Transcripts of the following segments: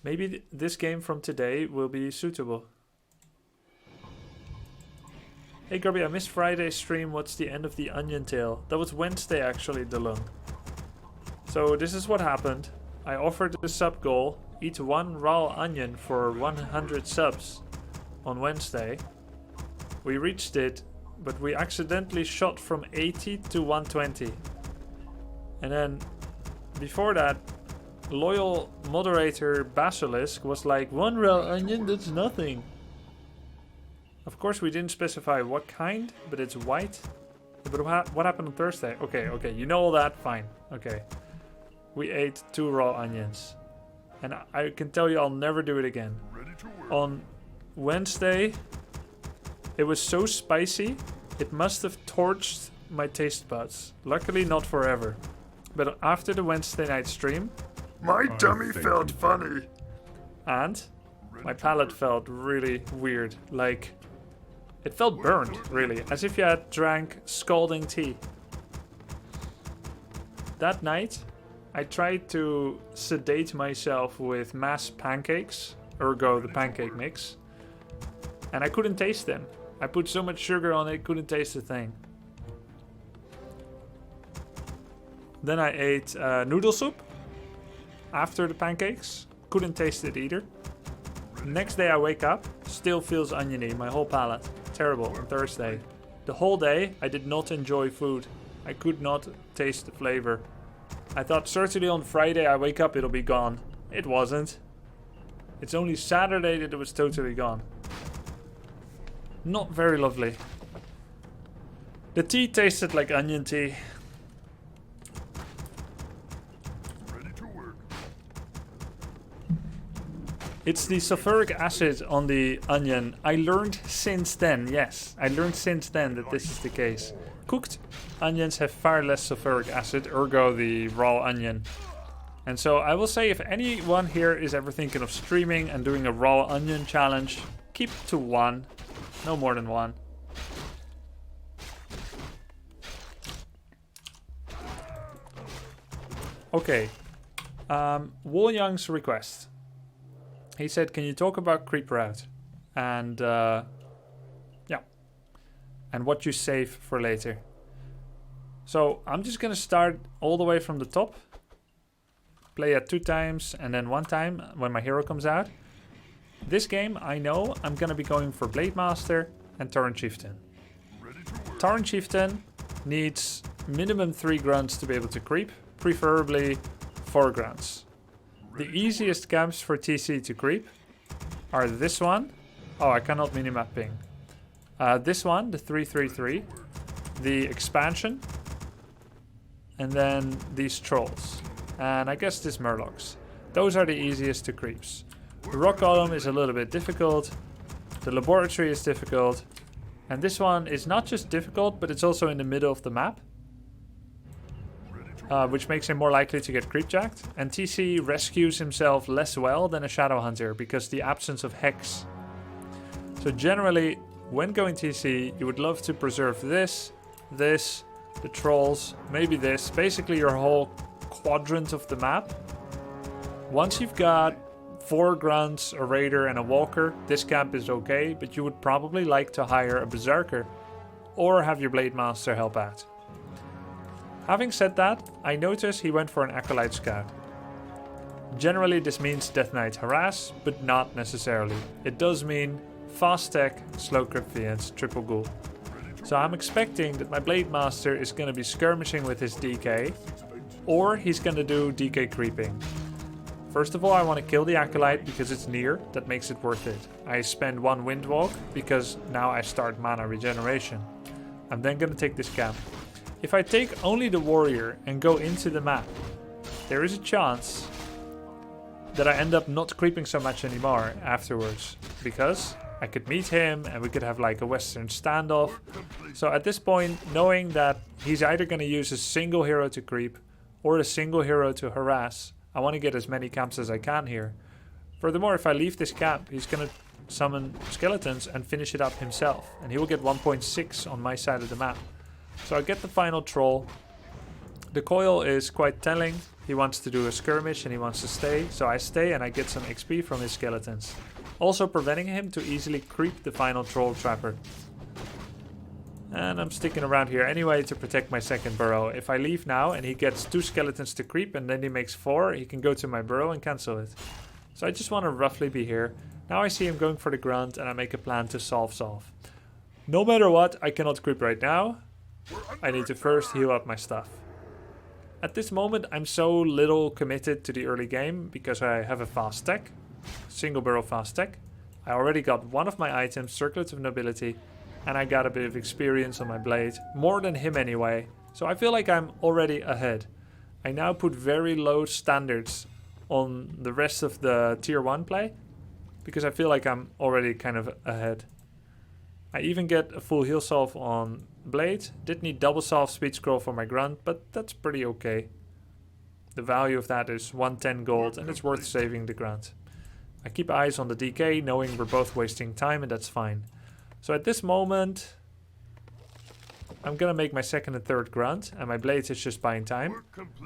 Maybe this game from today will be suitable. Hey Grubby, I missed Friday's stream. What's the end of the onion tale? That was Wednesday actually, DeLung. So this is what happened. I offered the sub goal. Eat 1 raw onion for 100 subs on Wednesday. We reached it, but we accidentally shot from 80 to 120. And then before that, loyal moderator Basilisk was like, 1 raw onion, that's nothing. Of course we didn't specify what kind, but it's white. But what happened on Thursday? Okay, you know all that, fine. Okay. We ate 2 raw onions. And I can tell you I'll never do it again. On Wednesday, it was so spicy, it must have torched my taste buds. Luckily not forever. But after the Wednesday night stream, my tummy felt funny. And my palate felt really weird. Like, it felt burned, really. As if you had drank scalding tea. That night, I tried to sedate myself with mass pancakes, ergo the pancake mix, and I couldn't taste them. I put so much sugar on it, couldn't taste a thing. Then I ate noodle soup after the pancakes, couldn't taste it either. Next day I wake up, still feels oniony, my whole palate. Terrible on Thursday. The whole day I did not enjoy food. I could not taste the flavor. I thought certainly on Friday I wake up it'll be gone. It wasn't. It's only Saturday that it was totally gone. Not very lovely. The tea tasted like onion tea. Ready to work. It's the sulfuric acid on the onion. I learned since then, yes. I learned since then that this is the case. Cooked onions have far less sulfuric acid, ergo the raw onion. And so I will say if anyone here is ever thinking of streaming and doing a raw onion challenge, keep it to 1, no more than 1. Okay, Wolyang's request. He said, can you talk about creep route? And yeah. And what you save for later. So I'm just gonna start all the way from the top. Play it 2 times and then 1 time when my hero comes out. This game, I know I'm gonna be going for Blade Master and Torrent Chieftain. Torrent Chieftain needs minimum 3 grunts to be able to creep, preferably 4 grunts. The easiest camps for TC to creep are this one. Oh, I cannot minimap ping. This one, the 333, the expansion, and then these trolls. And I guess this Murlocs. Those are the easiest to creeps. The rock column is a little bit difficult. The laboratory is difficult. And this one is not just difficult, but it's also in the middle of the map. Which makes him more likely to get creepjacked. And TC rescues himself less well than a Shadow Hunter because the absence of Hex. So generally, when going TC, you would love to preserve this, the trolls, maybe this. Basically your whole quadrant of the map. Once you've got 4 grunts, a raider and a walker, this camp is okay, but you would probably like to hire a berserker or have your Blade Master help out. Having said that, I noticed he went for an Acolyte Scout. Generally this means Death Knight Harass, but not necessarily. It does mean fast tech, slow crypt fiends, triple ghoul. So I'm expecting that my Blade Master is going to be skirmishing with his DK, or he's going to do DK creeping. First of all, I want to kill the Acolyte because it's near, that makes it worth it. I spend 1 Windwalk because now I start mana regeneration. I'm then going to take this camp. If I take only the warrior and go into the map, there is a chance that I end up not creeping so much anymore afterwards, because I could meet him and we could have like a Western standoff. So at this point, knowing that he's either going to use a single hero to creep or a single hero to harass, I want to get as many camps as I can here. Furthermore, if I leave this camp, he's going to summon skeletons and finish it up himself. And he will get 1.6 on my side of the map. So I get the final troll. The coil is quite telling. He wants to do a skirmish and he wants to stay. So I stay and I get some XP from his skeletons. Also preventing him to easily creep the final troll trapper. And I'm sticking around here anyway to protect my second burrow. If I leave now and he gets 2 skeletons to creep and then he makes 4, he can go to my burrow and cancel it. So I just want to roughly be here. Now I see him going for the grunt and I make a plan to solve. No matter what, I cannot creep right now. I need to first heal up my stuff. At this moment, I'm so little committed to the early game because I have a fast tech. Single burrow fast tech. I already got one of my items, Circlet of Nobility. And I got a bit of experience on my blade. More than him anyway. So I feel like I'm already ahead. I now put very low standards on the rest of the tier 1 play. Because I feel like I'm already kind of ahead. I even get a full heal salve on blade. Did need double salve speed scroll for my grunt, but that's pretty okay. The value of that is 110 gold and it's worth saving the grunt. I keep eyes on the DK knowing we're both wasting time and that's fine. So at this moment, I'm gonna make my second and third grunt, and my blade is just buying time.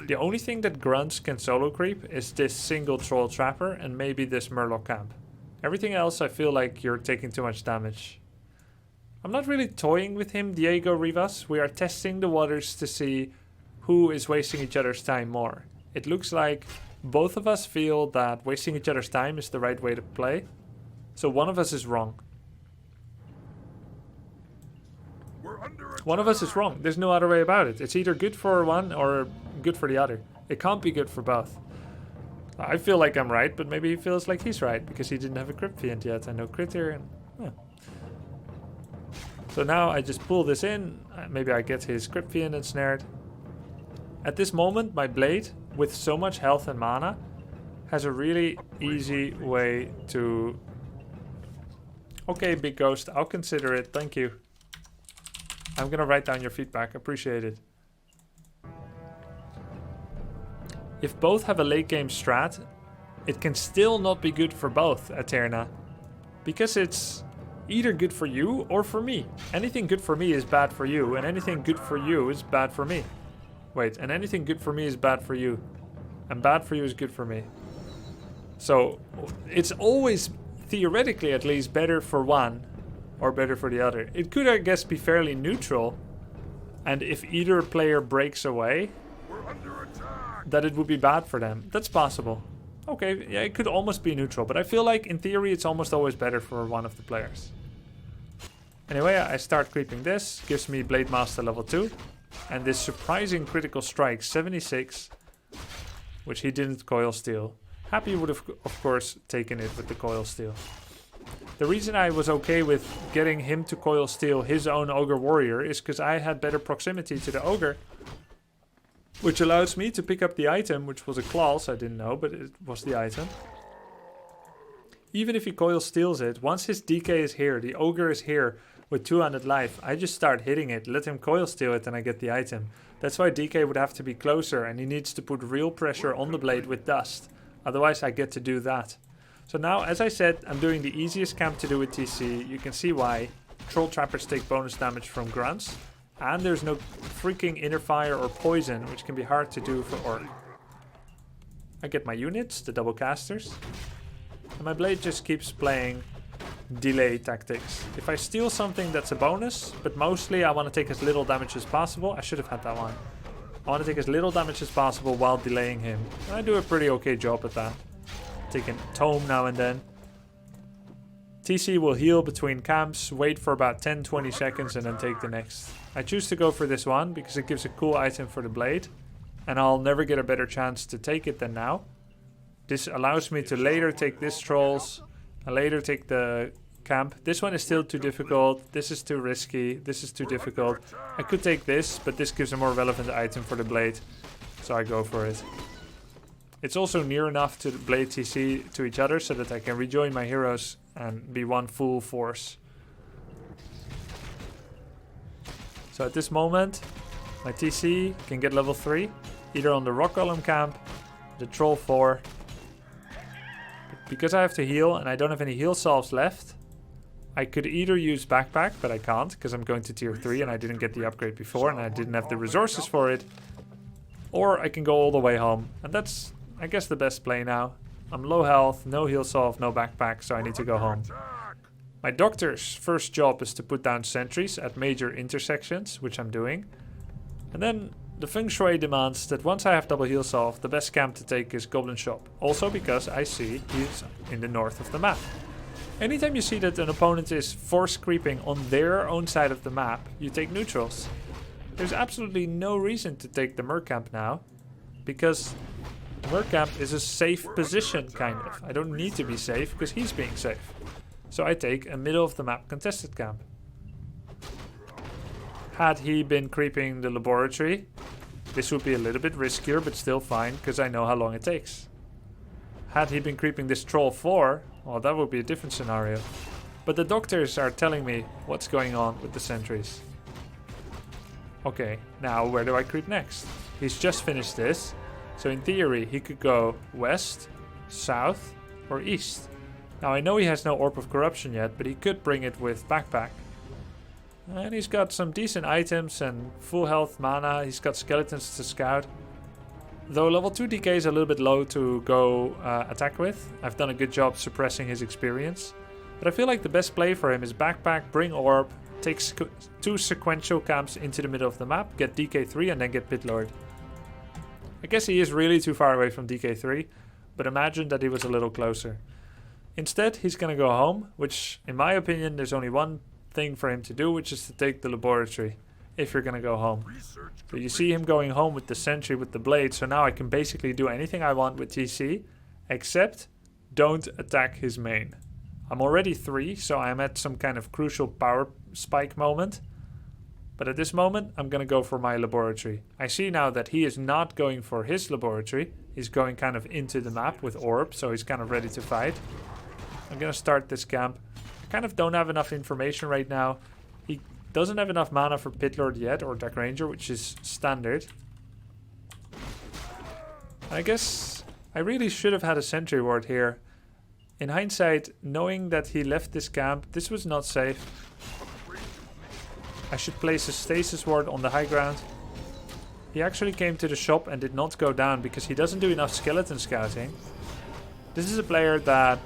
The only thing that grunts can solo creep is this single troll trapper and maybe this murloc camp. Everything else I feel like you're taking too much damage. I'm not really toying with him, Diego Rivas. We are testing the waters to see who is wasting each other's time more. It looks like both of us feel that wasting each other's time is the right way to play. So one of us is wrong. One of us is wrong. There's no other way about it. It's either good for one or good for the other. It can't be good for both. I feel like I'm right, but maybe he feels like he's right because he didn't have a crypt fiend yet and no critter. And, yeah. So now I just pull this in. Maybe I get his crypt fiend ensnared. At this moment, my blade, with so much health and mana, has a really easy way to... Okay, big ghost, I'll consider it. Thank you. I'm gonna write down your feedback. Appreciate it. If both have a late game strat, it can still not be good for both, Aterna. Because it's either good for you or for me. Anything good for me is bad for you, and anything good for you is bad for me. Wait, and anything good for me is bad for you. And bad for you is good for me. So, it's always, theoretically at least, better for one or better for the other. It could, I guess, be fairly neutral. And if either player breaks away, that it would be bad for them. That's possible. Okay, yeah, it could almost be neutral. But I feel like, in theory, it's almost always better for one of the players. Anyway, I start creeping this. Gives me Blade Master level 2. And this surprising critical strike, 76. Which he didn't coil steal. Happy would have, of course, taken it with the coil steal. The reason I was okay with getting him to coil steal his own Ogre Warrior is because I had better proximity to the Ogre. Which allows me to pick up the item, which was a clause, I didn't know, but it was the item. Even if he coil steals it, once his DK is here, the Ogre is here with 200 life, I just start hitting it, let him coil steal it and I get the item. That's why DK would have to be closer and he needs to put real pressure on the blade with dust. Otherwise I get to do that. So now, as I said, I'm doing the easiest camp to do with TC. You can see why. Troll Trappers take bonus damage from grunts. And there's no freaking inner fire or poison, which can be hard to do for Orc. I get my units, the double casters. And my blade just keeps playing delay tactics. If I steal something, that's a bonus. But mostly I want to take as little damage as possible. I should have had that one. I want to take as little damage as possible while delaying him. And I do a pretty okay job at that. Taking Tome now and then. TC will heal between camps, wait for about 10-20 seconds and then take the next. I choose to go for this one because it gives a cool item for the blade. And I'll never get a better chance to take it than now. This allows me to later take this trolls. And later take the camp. This one is still too difficult. This is too risky. This is too difficult. I could take this, but this gives a more relevant item for the blade. So I go for it. It's also near enough to blade TC to each other so that I can rejoin my heroes and be one full force. So at this moment, my TC can get level 3, either on the Rock Golem camp, the Troll 4. Because I have to heal and I don't have any heal salves left, I could either use Backpack, but I can't because I'm going to tier 3 and I didn't get the upgrade before and I didn't have the resources for it. Or I can go all the way home. And that's, I guess, the best play now. I'm low health, no heal salve, no backpack, so I need to go home. My doctor's first job is to put down sentries at major intersections, which I'm doing. And then the feng shui demands that once I have double heal salve, the best camp to take is Goblin Shop. Also because I see he's in the north of the map. Anytime you see that an opponent is force creeping on their own side of the map, you take neutrals. There's absolutely no reason to take the Merc camp now, because the Merc camp is a safe position, kind of. I don't need to be safe, because he's being safe. So I take a middle of the map contested camp. Had he been creeping the laboratory, this would be a little bit riskier, but still fine, because I know how long it takes. Had he been creeping this troll 4, well, that would be a different scenario. But the doctors are telling me what's going on with the sentries. Okay, now where do I creep next? He's just finished this, so in theory he could go west, south, or east. Now I know he has no Orb of Corruption yet, but he could bring it with backpack. And he's got some decent items and full health mana. He's got skeletons to scout. Though level 2 DK is a little bit low to go attack with. I've done a good job suppressing his experience. But I feel like the best play for him is backpack, bring orb, take 2 sequential camps into the middle of the map, get DK3 and then get Pit Lord. I guess he is really too far away from DK3, but imagine that he was a little closer. Instead, he's gonna go home, which in my opinion there's only one thing for him to do, which is to take the laboratory, if you're gonna go home. So you see him going home with the sentry with the blade, so now I can basically do anything I want with TC, except don't attack his main. I'm already 3, so I'm at some kind of crucial power spike moment. But at this moment, I'm gonna go for my laboratory. I see now that he is not going for his laboratory. He's going kind of into the map with orb, so he's kind of ready to fight. I'm gonna start this camp. I kind of don't have enough information right now. He doesn't have enough mana for Pit Lord yet, or Dark Ranger, which is standard. I guess I really should have had a sentry ward here. In hindsight, knowing that he left this camp, this was not safe. I should place a stasis ward on the high ground. He actually came to the shop and did not go down because he doesn't do enough skeleton scouting. This is a player that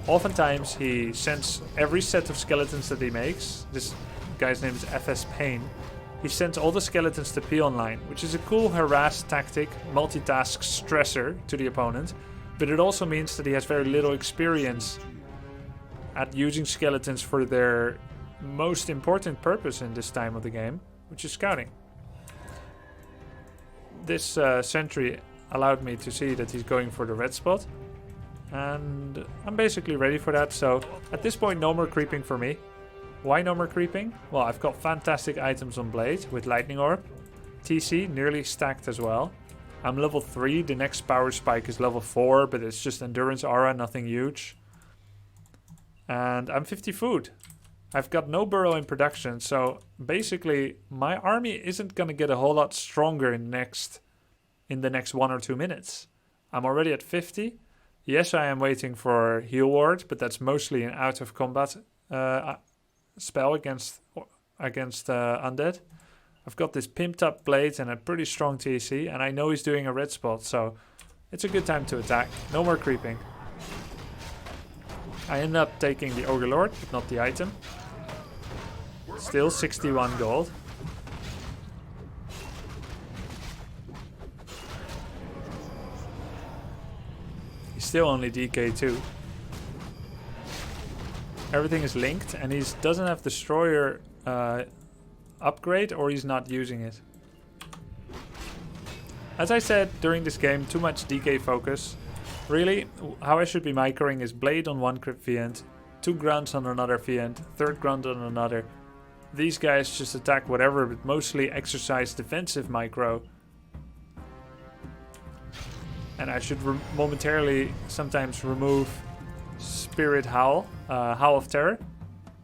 oftentimes he sends every set of skeletons that he makes. This guy's name is FS Pain. He sends all the skeletons to P online, which is a cool harass tactic, multitask stressor to the opponent. But it also means that he has very little experience at using skeletons for their most important purpose in this time of the game, which is scouting. This sentry allowed me to see that he's going for the red spot. And I'm basically ready for that, so at this point no more creeping for me. Why no more creeping? Well, I've got fantastic items on Blade with Lightning Orb. TC nearly stacked as well. I'm level 3, the next power spike is level 4, but it's just endurance aura, nothing huge. And I'm 50 food. I've got no burrow in production, so basically my army isn't gonna get a whole lot stronger in the next 1 or 2 minutes. I'm already at 50. Yes, I am waiting for heal ward, but that's mostly an out of combat spell against undead. I've got this pimped up blade and a pretty strong TC, and I know he's doing a red spot, so it's a good time to attack. No more creeping. I end up taking the Ogre Lord, but not the item. Still 61 gold. He's still only DK2. Everything is linked, and he doesn't have Destroyer upgrade, or he's not using it. As I said during this game, too much DK focus. Really, how I should be microing is Blade on one crit Fiend, 2 grunts on another Fiend, 3rd grunt on another. These guys just attack whatever, but mostly exercise defensive micro. And I should momentarily sometimes remove Spirit Howl, Howl of Terror.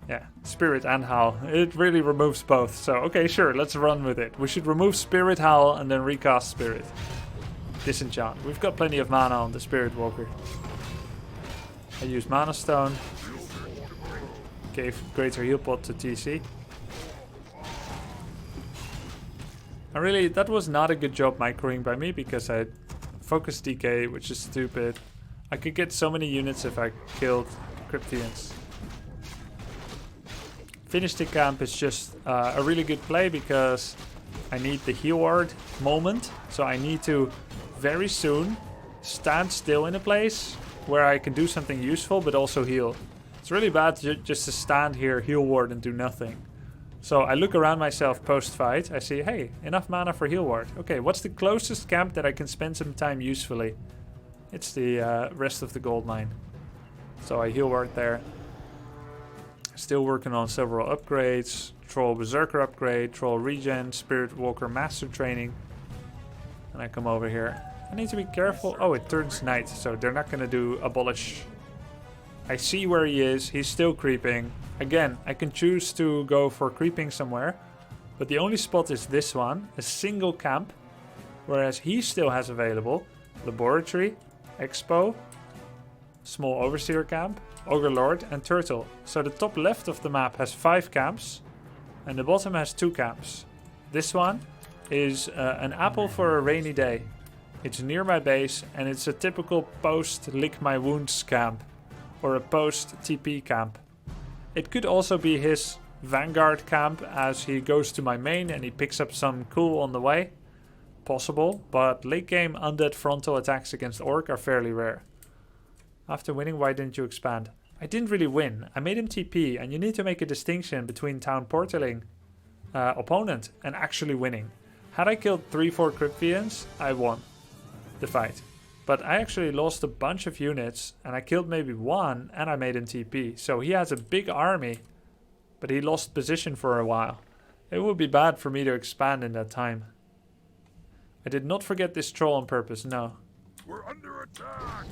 Yeah, Spirit and Howl. It really removes both. So, okay, sure, let's run with it. We should remove Spirit Howl and then recast Spirit. Disenchant. We've got plenty of mana on the Spirit Walker. I use Mana Stone. Gave Greater Heal Pot to TC. And really, that was not a good job microing by me because I focused DK, which is stupid. I could get so many units if I killed Cryptians. Finish the camp is just a really good play because I need the heal ward moment. So I need to very soon stand still in a place where I can do something useful but also heal. It's really bad just to stand here, heal ward and do nothing. So I look around myself post-fight. I see, hey, enough mana for heal ward. Okay, what's the closest camp that I can spend some time usefully? It's the rest of the gold mine. So I heal ward there. Still working on several upgrades. Troll Berserker upgrade, Troll Regen, Spirit Walker Master Training. And I come over here. I need to be careful. Oh, it turns night, so they're not going to do abolish. I see where he is. He's still creeping. Again, I can choose to go for creeping somewhere. But the only spot is this one, a single camp. Whereas he still has available Laboratory, Expo, Small Overseer Camp, Ogre Lord and Turtle. So the top left of the map has 5 camps. And the bottom has 2 camps. This one is an apple for a rainy day. It's near my base and it's a typical post lick my wounds camp. Or a post TP camp. It could also be his Vanguard camp as he goes to my main and he picks up some cool on the way. Possible, but late game undead frontal attacks against Orc are fairly rare. After winning, why didn't you expand? I didn't really win. I made him TP, and you need to make a distinction between town portaling opponent and actually winning. Had I killed 3-4 Cryptians, I won the fight. But I actually lost a bunch of units, and I killed maybe 1, and I made him TP. So he has a big army, but he lost position for a while. It would be bad for me to expand in that time. I did not forget this troll on purpose, no. We're under attack.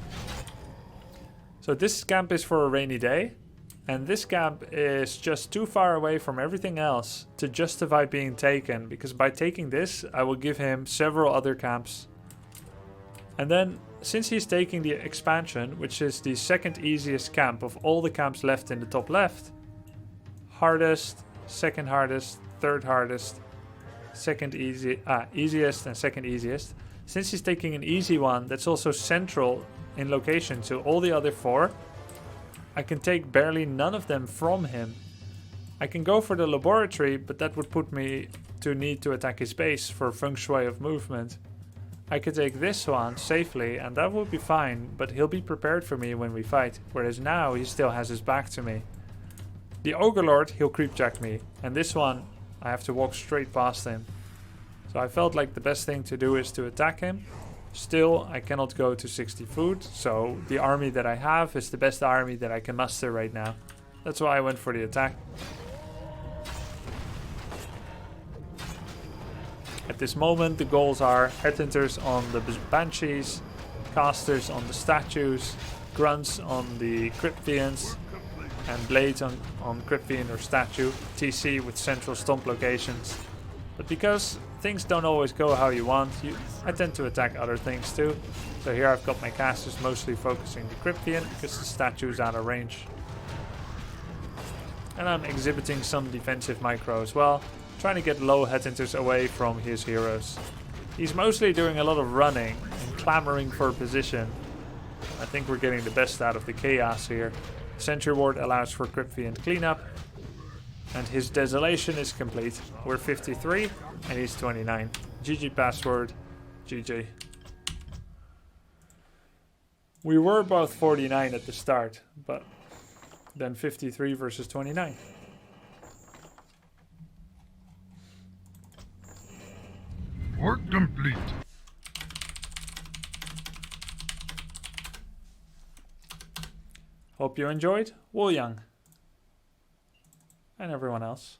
So this camp is for a rainy day. And this camp is just too far away from everything else to justify being taken. Because by taking this, I will give him several other camps. And then, since he's taking the expansion, which is the second easiest camp of all the camps left in the top left. Hardest, second hardest, third hardest, easiest and second easiest. Since he's taking an easy one that's also central in location to all the other 4, I can take barely none of them from him. I can go for the laboratory, but that would put me to need to attack his base for feng shui of movement. I could take this one safely and that would be fine, but he'll be prepared for me when we fight, whereas now he still has his back to me. The Ogre Lord, he'll creepjack me, and this one I have to walk straight past him. So I felt like the best thing to do is to attack him. Still, I cannot go to 60 food, so the army that I have is the best army that I can muster right now. That's why I went for the attack. At this moment, the goals are headhunters on the banshees, casters on the statues, grunts on the Cryptians, and blades on Cryptian or statue, TC with central stomp locations. But because things don't always go how you want, I tend to attack other things too. So here I've got my casters mostly focusing the Cryptian because the statue is out of range. And I'm exhibiting some defensive micro as well, trying to get low headhunters away from his heroes. He's mostly doing a lot of running and clamoring for position. I think we're getting the best out of the chaos here. Sentry Ward allows for Cryptian cleanup. And his desolation is complete. We're 53 and he's 29. GG password. GG. We were both 49 at the start, but then 53 versus 29. Work complete. Hope you enjoyed. Wool Young. And everyone else.